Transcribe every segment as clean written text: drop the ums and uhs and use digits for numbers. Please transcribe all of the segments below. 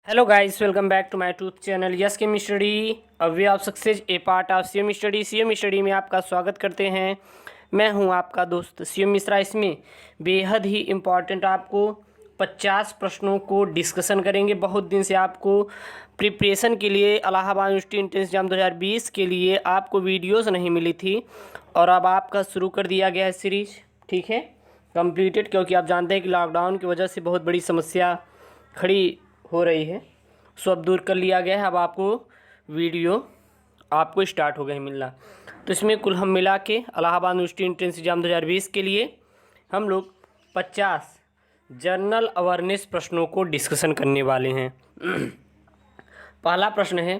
Hello guys, welcome back to my YouTube channel yes came study a way of success A part of CM study. CM study में आपका स्वागत करते हैं। मैं हूं आपका दोस्त सीएम मिश्रा। इसमें बेहद ही इम्पॉर्टेंट आपको 50 प्रश्नों को डिस्कशन करेंगे। बहुत दिन से आपको प्रिपरेशन के लिए इलाहाबाद यूनिवर्सिटी एंट्रेंस एग्जाम 2020 के लिए आपको वीडियोस नहीं मिली थी और अब आपका शुरू कर दिया गया है सीरीज। ठीक है, कंप्लीटेड, क्योंकि आप जानते हैं कि लॉकडाउन की वजह से बहुत बड़ी समस्या खड़ी हो रही है। सो अब दूर कर लिया गया है। अब आपको वीडियो आपको स्टार्ट हो गए मिलना। तो इसमें कुल हम मिला के इलाहाबाद यूनिवर्सिटी एंट्रेंस एग्जाम 2020 के लिए हम लोग 50 जनरल अवेयरनेस प्रश्नों को डिस्कशन करने वाले हैं। पहला प्रश्न है,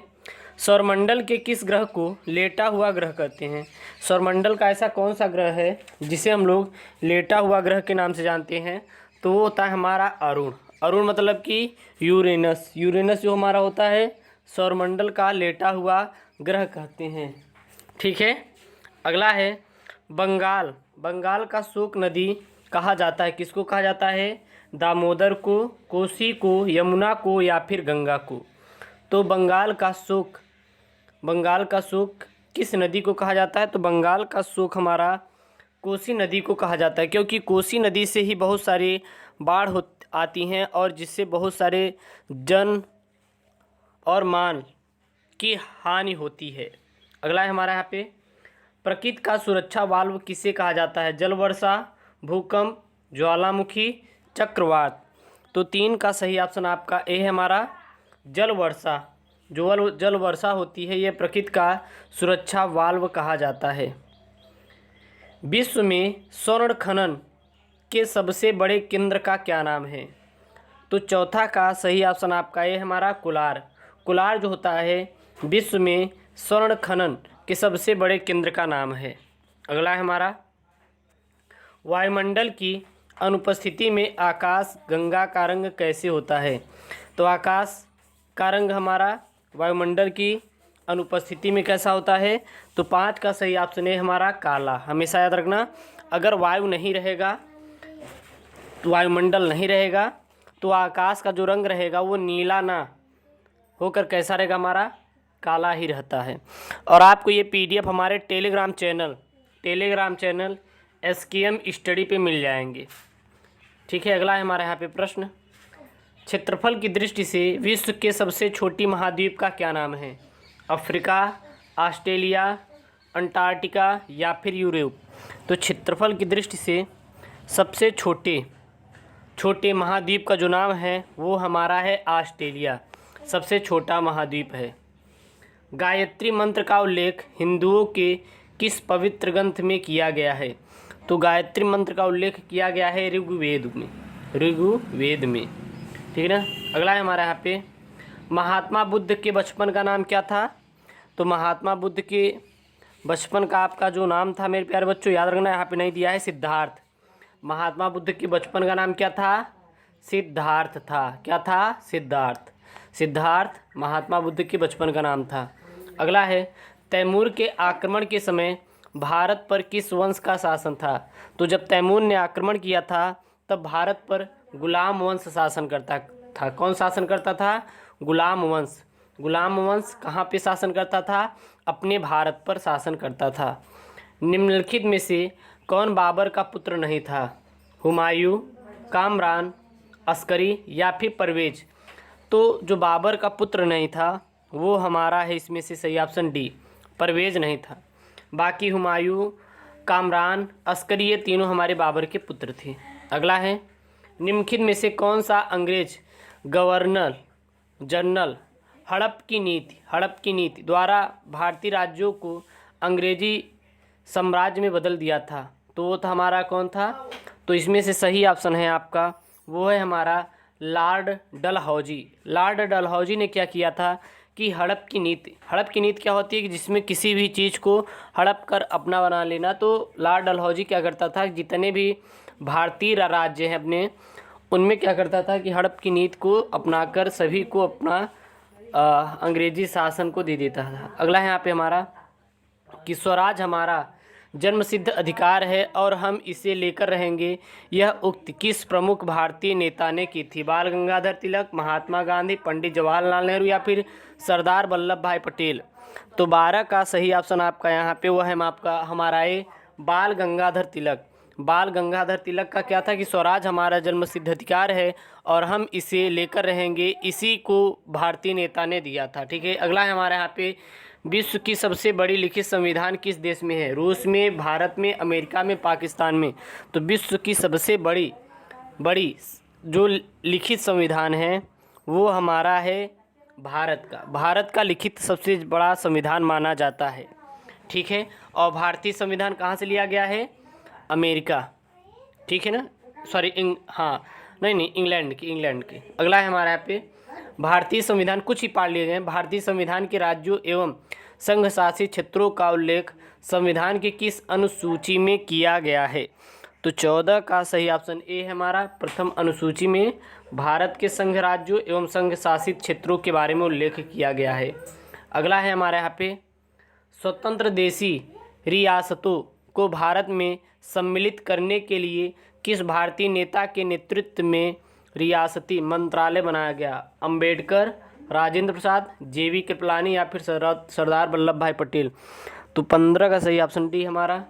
सौरमंडल के किस ग्रह को लेटा हुआ ग्रह कहते हैं? सौरमंडल का ऐसा कौन सा ग्रह है जिसे हम लोग लेटा हुआ ग्रह के नाम से जानते हैं? तो वो होता है हमारा अरुण। अरुण मतलब कि यूरेनस। यूरेनस जो हमारा होता है सौरमंडल का लेटा हुआ ग्रह कहते हैं। ठीक है, अगला है बंगाल। बंगाल का शोक नदी कहा जाता है, किसको कहा जाता है? दामोदर को, कोसी को, यमुना को या फिर गंगा को? तो बंगाल का शोक किस नदी को कहा जाता है? तो बंगाल का शोक हमारा कोसी नदी को कहा जाता है, क्योंकि कोसी नदी से ही बहुत सारी बाढ़ आती हैं और जिससे बहुत सारे जन और माल की हानि होती है। अगला है हमारा यहाँ पे, प्रकृति का सुरक्षा वाल्व किसे कहा जाता है? जल वर्षा, भूकंप, ज्वालामुखी, चक्रवात? तो 3 का सही ऑप्शन आपका ए है हमारा जल वर्षा। जो जल वर्षा होती है ये प्रकृति का सुरक्षा वाल्व कहा जाता है। विश्व में स्वर्ण खनन के सबसे बड़े केंद्र का क्या नाम है? तो चौथा का सही ऑप्शन आपका ये हमारा कोलार। कोलार जो होता है विश्व में स्वर्ण खनन के सबसे बड़े केंद्र का नाम है। अगला है हमारा, वायुमंडल की अनुपस्थिति में आकाश गंगा का रंग कैसे होता है? तो आकाश का रंग हमारा वायुमंडल की अनुपस्थिति में कैसा होता है? तो 5 का सही ऑप्शन है हमारा काला। हमेशा याद रखना, अगर वायु नहीं रहेगा, वायुमंडल नहीं रहेगा तो आकाश का जो रंग रहेगा वो नीला ना होकर कैसा रहेगा? हमारा काला ही रहता है। और आपको ये पीडीएफ हमारे टेलीग्राम चैनल एसकेएम स्टडी पे मिल जाएंगे। ठीक है, अगला है हमारा यहाँ पे प्रश्न, क्षेत्रफल की दृष्टि से विश्व के सबसे छोटी महाद्वीप का क्या नाम है? अफ्रीका, ऑस्ट्रेलिया, अंटार्कटिका या फिर यूरोप? तो क्षेत्रफल की दृष्टि से सबसे छोटे महाद्वीप का जो नाम है वो हमारा है ऑस्ट्रेलिया, सबसे छोटा महाद्वीप है। गायत्री मंत्र का उल्लेख हिंदुओं के किस पवित्र ग्रंथ में किया गया है? तो गायत्री मंत्र का उल्लेख किया गया है ऋग्वेद में। ठीक है ना। अगला है हमारा यहाँ पे, महात्मा बुद्ध के बचपन का नाम क्या था? तो महात्मा बुद्ध के बचपन का आपका जो नाम था मेरे प्यारे बच्चों, याद रखना, यहाँ पे नहीं दिया है, सिद्धार्थ। महात्मा बुद्ध के बचपन का नाम क्या था? सिद्धार्थ था। क्या था? सिद्धार्थ महात्मा बुद्ध के बचपन का नाम था। अगला है, तैमूर के आक्रमण के समय भारत पर किस वंश का शासन था? तो जब तैमूर ने आक्रमण किया था तब भारत पर गुलाम वंश शासन करता था। कौन शासन करता था? गुलाम वंश कहाँ पे शासन करता था? अपने भारत पर शासन करता था। निम्नलिखित में से कौन बाबर का पुत्र नहीं था? हुमायूं, कामरान, अस्करी या फिर परवेज? तो जो बाबर का पुत्र नहीं था वो हमारा है इसमें से सही ऑप्शन डी, परवेज नहीं था। बाकी हुमायूं, कामरान, अस्करी ये तीनों हमारे बाबर के पुत्र थे। अगला है, निम्नलिखित में से कौन सा अंग्रेज गवर्नर जनरल हड़प की नीति द्वारा भारतीय राज्यों को अंग्रेजी साम्राज्य में बदल दिया था? तो वो था हमारा कौन था? तो इसमें से सही ऑप्शन है आपका वो है हमारा लॉर्ड डलहौजी ने क्या किया था कि हड़प की नीति क्या होती है कि जिसमें किसी भी चीज़ को हड़प कर अपना बना लेना। तो लॉर्ड डलहौजी क्या करता था, जितने भी भारतीय राज्य हैं अपने, उनमें क्या करता था कि हड़प की नीति को अपनाकर सभी को अपना अंग्रेजी शासन को दे देता था। अगला है यहाँ पे हमारा कि स्वराज हमारा जन्मसिद्ध अधिकार है और हम इसे लेकर रहेंगे, यह उक्ति किस प्रमुख भारतीय नेता ने की थी? बाल गंगाधर तिलक, महात्मा गांधी, पंडित जवाहरलाल नेहरू या फिर सरदार वल्लभ भाई पटेल? तो 12 का सही ऑप्शन आपका यहाँ पे वो है आपका हमारा ये बाल गंगाधर तिलक। बाल गंगाधर तिलक का क्या था कि स्वराज हमारा जन्मसिद्ध अधिकार है और हम इसे लेकर रहेंगे, इसी को भारतीय नेता ने दिया था। ठीक है, अगला है हमारे यहाँ पे विश्व की सबसे बड़ी लिखित संविधान किस देश में है? रूस में, भारत में, अमेरिका में, पाकिस्तान में? तो विश्व की सबसे बड़ी जो लिखित संविधान है वो हमारा है भारत का। भारत का लिखित सबसे बड़ा संविधान माना जाता है। ठीक है, और भारतीय संविधान कहाँ से लिया गया है? अमेरिका। ठीक है ना, सॉरी नहीं इंग्लैंड की। अगला है हमारे यहाँ पे भारतीय संविधान, कुछ ही पार्ट लिए गए हैं। भारतीय संविधान के राज्यों एवं संघ शासित क्षेत्रों का उल्लेख संविधान की किस अनुसूची में किया गया है? तो 14 का सही ऑप्शन ए है हमारा। प्रथम अनुसूची में भारत के संघ राज्यों एवं संघ शासित क्षेत्रों के बारे में उल्लेख किया गया है। अगला है हमारे यहाँ पे स्वतंत्र देशी रियासतों को भारत में सम्मिलित करने के लिए किस भारतीय नेता के नेतृत्व में रियासती मंत्रालय बनाया गया? अंबेडकर, राजेंद्र प्रसाद, जेवी कृपलानी या फिर सरदार वल्लभ भाई पटेल? तो 15 का सही ऑप्शन डी हमारा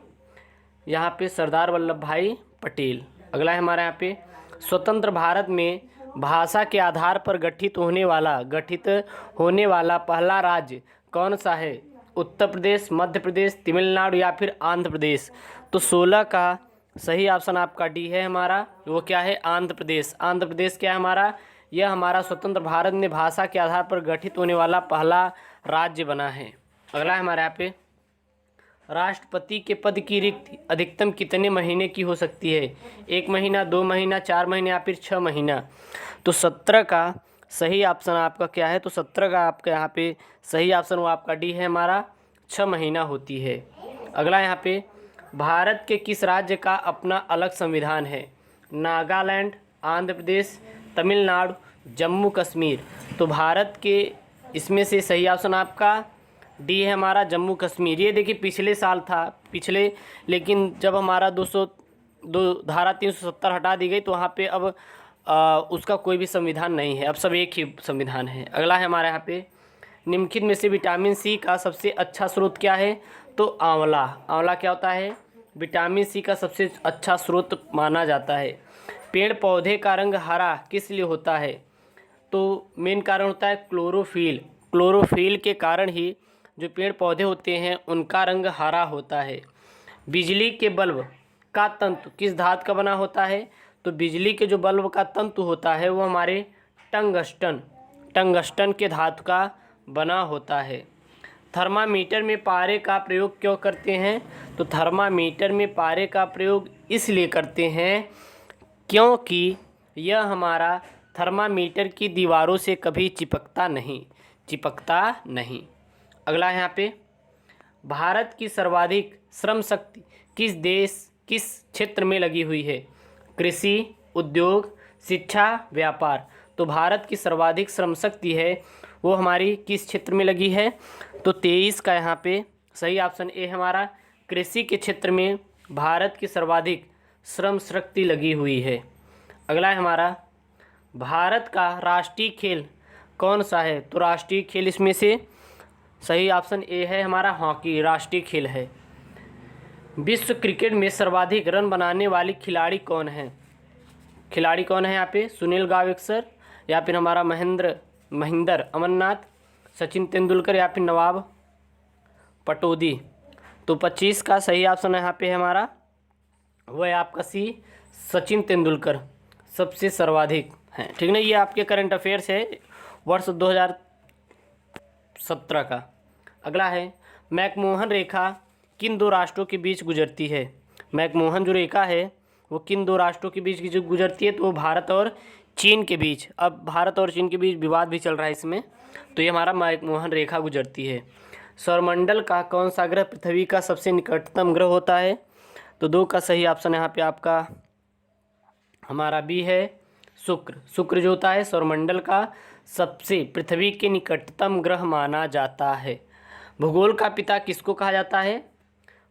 यहाँ पे सरदार वल्लभ भाई पटेल। अगला है हमारे यहाँ पे स्वतंत्र भारत में भाषा के आधार पर गठित होने वाला पहला राज्य कौन सा है? उत्तर प्रदेश, मध्य प्रदेश, तमिलनाडु या फिर आंध्र प्रदेश? तो 16 का सही ऑप्शन आपका डी है हमारा, वो क्या है? आंध्र प्रदेश। आंध्र प्रदेश क्या है हमारा? यह हमारा स्वतंत्र भारत में भाषा के आधार पर गठित होने वाला पहला राज्य बना है। अगला है हमारे यहाँ पे राष्ट्रपति के पद की रिक्ति अधिकतम कितने महीने की हो सकती है? 1 महीना, 2 महीना, 4 महीने या फिर 6 महीना? तो 17 का सही ऑप्शन आपका क्या है? तो 17 का आपका यहाँ पे सही ऑप्शन वो आपका डी है हमारा, 6 महीना होती है। अगला यहाँ पे भारत के किस राज्य का अपना अलग संविधान है? नागालैंड, आंध्र प्रदेश, तमिलनाडु, जम्मू कश्मीर? तो भारत के इसमें से सही ऑप्शन आपका डी है हमारा, जम्मू कश्मीर। ये देखिए पिछले साल था लेकिन जब हमारा 202 धारा 370 हटा दी गई तो वहाँ पे अब उसका कोई भी संविधान नहीं है, अब सब एक ही संविधान है। अगला है हमारे यहाँ पे निम्नलिखित में से विटामिन सी का सबसे अच्छा स्रोत क्या है? तो आंवला। आंवला क्या होता है? विटामिन सी का सबसे अच्छा स्रोत माना जाता है। पेड़ पौधे का रंग हरा किस लिए होता है? तो मेन कारण होता है क्लोरोफिल। क्लोरोफिल के कारण ही जो पेड़ पौधे होते हैं उनका रंग हरा होता है। बिजली के बल्ब का तंतु किस धातु का बना होता है? तो बिजली के जो बल्ब का तंतु होता है वो हमारे टंगस्टन के धातु का बना होता है। थर्मामीटर में पारे का प्रयोग क्यों करते हैं? तो थर्मामीटर में पारे का प्रयोग इसलिए करते हैं क्योंकि यह हमारा थर्मामीटर की दीवारों से कभी चिपकता नहीं। अगला है यहाँ पे भारत की सर्वाधिक श्रम शक्ति किस क्षेत्र में लगी हुई है? कृषि, उद्योग, शिक्षा, व्यापार? तो भारत की सर्वाधिक श्रम शक्ति है वो हमारी किस क्षेत्र में लगी है? तो 23 का यहाँ पे सही ऑप्शन ए हमारा, कृषि के क्षेत्र में भारत की सर्वाधिक श्रम शक्ति लगी हुई है। अगला है हमारा भारत का राष्ट्रीय खेल कौन सा है? तो राष्ट्रीय खेल इसमें से सही ऑप्शन ए है हमारा, हॉकी राष्ट्रीय खेल है। विश्व क्रिकेट में सर्वाधिक रन बनाने वाली खिलाड़ी कौन है? यहाँ पे? सुनील गावस्कर या फिर हमारा महेंद्र अमरनाथ, सचिन तेंदुलकर या फिर नवाब पटौदी? तो 25 का सही ऑप्शन यहाँ पे हमारा वो है आपका सी, सचिन तेंदुलकर सबसे सर्वाधिक हैं। ठीक ना, ये आपके करंट अफेयर्स है वर्ष 2017 का। अगला है मैकमोहन रेखा किन 2 राष्ट्रों के बीच गुजरती है? मैकमोहन जो रेखा है वो किन 2 राष्ट्रों के बीच गुजरती है? तो वो भारत और चीन के बीच। अब भारत और चीन के बीच विवाद भी चल रहा है इसमें, तो ये हमारा मैकमोहन रेखा गुजरती है। सौरमंडल का कौन सा ग्रह पृथ्वी का सबसे निकटतम ग्रह होता है? तो 2 का सही ऑप्शन यहाँ पे आपका हमारा बी है, शुक्र जो होता है सौरमंडल का सबसे पृथ्वी के निकटतम ग्रह माना जाता है। भूगोल का पिता किसको कहा जाता है?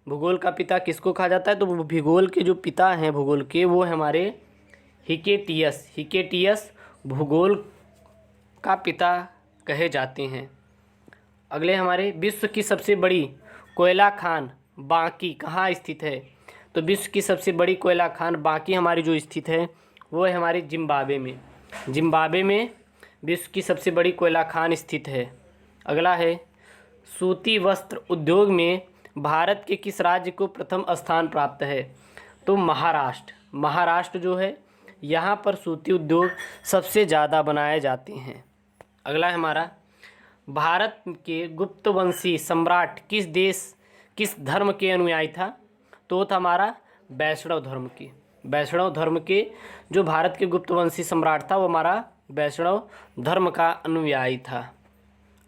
भूगोल का पिता किसको कहा जाता है? तो भूगोल के जो पिता हैं भूगोल के, वो है हमारे हिकेटियस। हिकेटियस भूगोल का पिता कहे जाते हैं। अगले हमारे विश्व की सबसे बड़ी कोयला खान बांकी कहाँ स्थित है? तो विश्व की सबसे बड़ी कोयला खान बांकी हमारी जो स्थित है वो है हमारी जिम्बाब्वे में। जिम्बाब्वे में विश्व की सबसे बड़ी कोयला खान स्थित है। अगला है सूती वस्त्र उद्योग में भारत के किस राज्य को प्रथम स्थान प्राप्त है? तो महाराष्ट्र। महाराष्ट्र जो है यहाँ पर सूती उद्योग सबसे ज़्यादा बनाए जाते हैं। अगला है हमारा भारत के गुप्तवंशी सम्राट किस धर्म के अनुयायी था? तो वो था हमारा वैष्णव धर्म के। वैष्णव धर्म के जो भारत के गुप्तवंशी सम्राट था वो हमारा वैष्णव धर्म का अनुयायी था।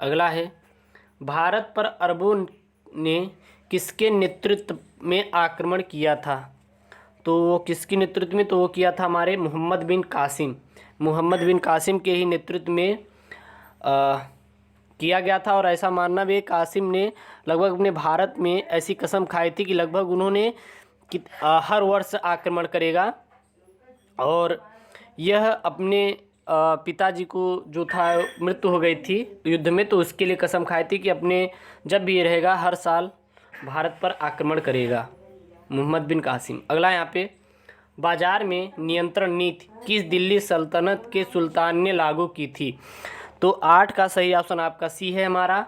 अगला है भारत पर अरबों ने किसके नेतृत्व में आक्रमण किया था? तो वो किसके नेतृत्व में? तो वो किया था हमारे मोहम्मद बिन कासिम। मोहम्मद बिन कासिम के ही नेतृत्व में किया गया था। और ऐसा मानना भी कासिम ने लगभग अपने भारत में ऐसी कसम खाई थी कि लगभग उन्होंने हर वर्ष आक्रमण करेगा। और यह अपने पिताजी को जो था मृत्यु हो गई थी युद्ध में, तो उसके लिए कसम खाई थी कि अपने जब भी ये रहेगा हर साल भारत पर आक्रमण करेगा, मोहम्मद बिन कासिम। अगला यहाँ पे बाजार में नियंत्रण नीति किस दिल्ली सल्तनत के सुल्तान ने लागू की थी? तो 8 का सही ऑप्शन आपका सी है हमारा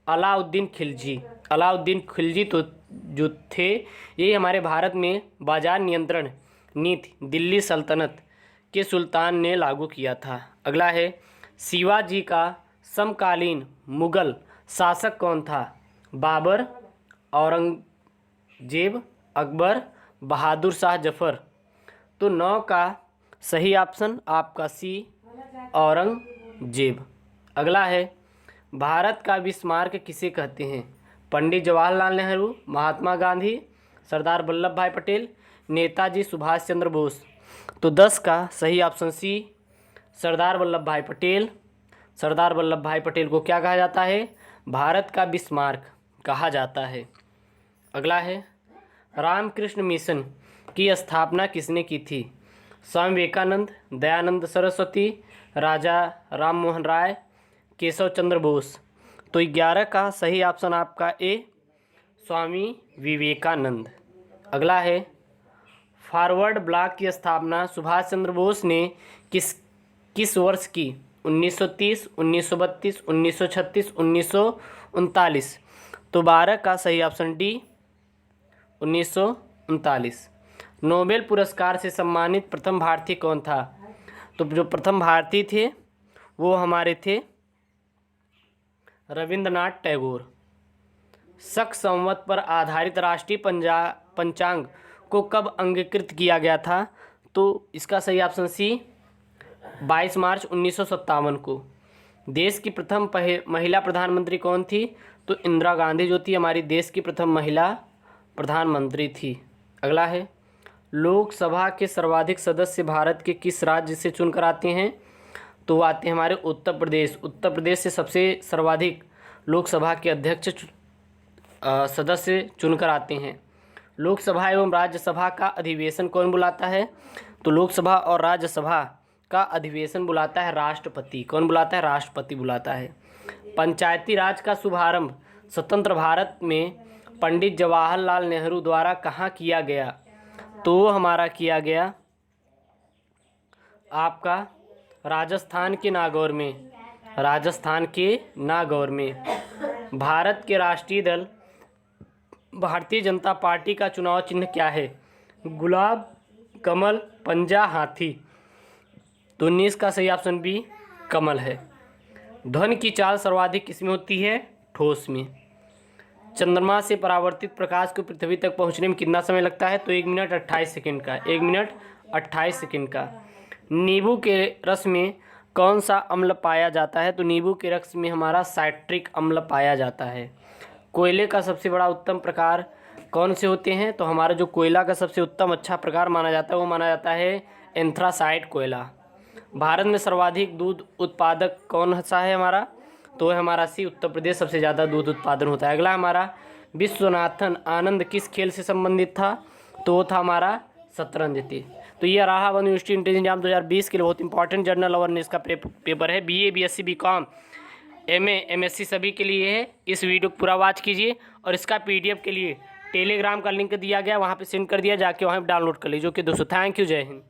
अलाउद्दीन खिलजी। अलाउद्दीन खिलजी तो जो थे ये हमारे भारत में बाजार नियंत्रण नीति दिल्ली सल्तनत के सुल्तान ने लागू किया था। अगला है शिवाजी का समकालीन मुगल शासक कौन था? बाबर, औरंगजेब, अकबर, बहादुर शाह जफर। तो 9 का सही ऑप्शन आपका सी औरंगजेब। अगला है भारत का विस्मारक किसे कहते हैं? पंडित जवाहरलाल नेहरू, महात्मा गांधी, सरदार वल्लभ भाई पटेल, नेताजी सुभाष चंद्र बोस। तो 10 का सही ऑप्शन सी सरदार वल्लभ भाई पटेल। सरदार वल्लभ भाई पटेल को क्या कहा जाता है? भारत का बिस्मार्क कहा जाता है। अगला है रामकृष्ण मिशन की स्थापना किसने की थी? स्वामी विवेकानंद, दयानंद सरस्वती, राजा राम मोहन राय, केशव चंद्र बोस। तो 11 का सही ऑप्शन आपका ए स्वामी विवेकानंद। अगला है फॉरवर्ड ब्लॉक की स्थापना सुभाष चंद्र बोस ने किस वर्ष की? 1930, 1932, 1936, 1939। तो 12 का सही ऑप्शन डी 1939। नोबेल पुरस्कार से सम्मानित प्रथम भारतीय कौन था? तो जो प्रथम भारतीय थे वो हमारे थे रविंद्रनाथ टैगोर। शक संवत पर आधारित राष्ट्रीय पंचांग को कब अंगीकृत किया गया था? तो इसका सही ऑप्शन सी 22 मार्च 1957 को। देश की प्रथम महिला प्रधानमंत्री कौन थी? तो इंदिरा गांधी जो थी हमारी देश की प्रथम महिला प्रधानमंत्री थी। अगला है लोकसभा के सर्वाधिक सदस्य भारत के किस राज्य से चुनकर आते हैं? तो आते हैं हमारे उत्तर प्रदेश। उत्तर प्रदेश से सबसे सर्वाधिक लोकसभा के अध्यक्ष सदस्य चुनकर आते हैं। लोकसभा एवं राज्यसभा का अधिवेशन कौन बुलाता है? तो लोकसभा और राज्यसभा का अधिवेशन बुलाता है राष्ट्रपति। कौन बुलाता है? राष्ट्रपति बुलाता है। पंचायती राज का शुभारंभ स्वतंत्र भारत में पंडित जवाहरलाल नेहरू द्वारा कहाँ किया गया? तो वो हमारा किया गया आपका राजस्थान के नागौर में। राजस्थान के नागौर में। भारत के राष्ट्रीय दल भारतीय जनता पार्टी का चुनाव चिन्ह क्या है? गुलाब, कमल, पंजा, हाथी। तो 19 का सही ऑप्शन बी कमल है। ध्वनि की चाल सर्वाधिक किसमें होती है? ठोस में। चंद्रमा से परावर्तित प्रकाश को पृथ्वी तक पहुंचने में कितना समय लगता है? तो 1 मिनट 28 सेकंड का। 1 मिनट 28 सेकंड का। नींबू के रस में कौन सा अम्ल पाया जाता है? तो नींबू के रस में हमारा साइट्रिक अम्ल पाया जाता है। कोयले का सबसे बड़ा उत्तम प्रकार कौन से होते हैं? तो हमारा जो कोयला का सबसे उत्तम अच्छा प्रकार माना जाता है वो माना जाता है एंथ्रासाइट कोयला। भारत में सर्वाधिक दूध उत्पादक कौन सा है हमारा? तो हमारा सी उत्तर प्रदेश सबसे ज़्यादा दूध उत्पादन होता है। अगला हमारा विश्वनाथन आनंद किस खेल से संबंधित था? तो वो था हमारा शतरंज थी। तो ये इलाहाबाद यूनिवर्सिटी इंट्रेंस एग्जाम 2020 के लिए बहुत इंपॉर्टेंट जनरल अवेयरनेस का पेपर है। BA BSc BCom MA MSc सभी के लिए है। इस वीडियो को पूरा वॉच कीजिए और इसका PDF के लिए टेलीग्राम का लिंक दिया गया, वहाँ पे सेंड कर दिया, जाके वहाँ पे डाउनलोड कर लीजिए। ओके दोस्तों, थैंक यू, जय हिंद।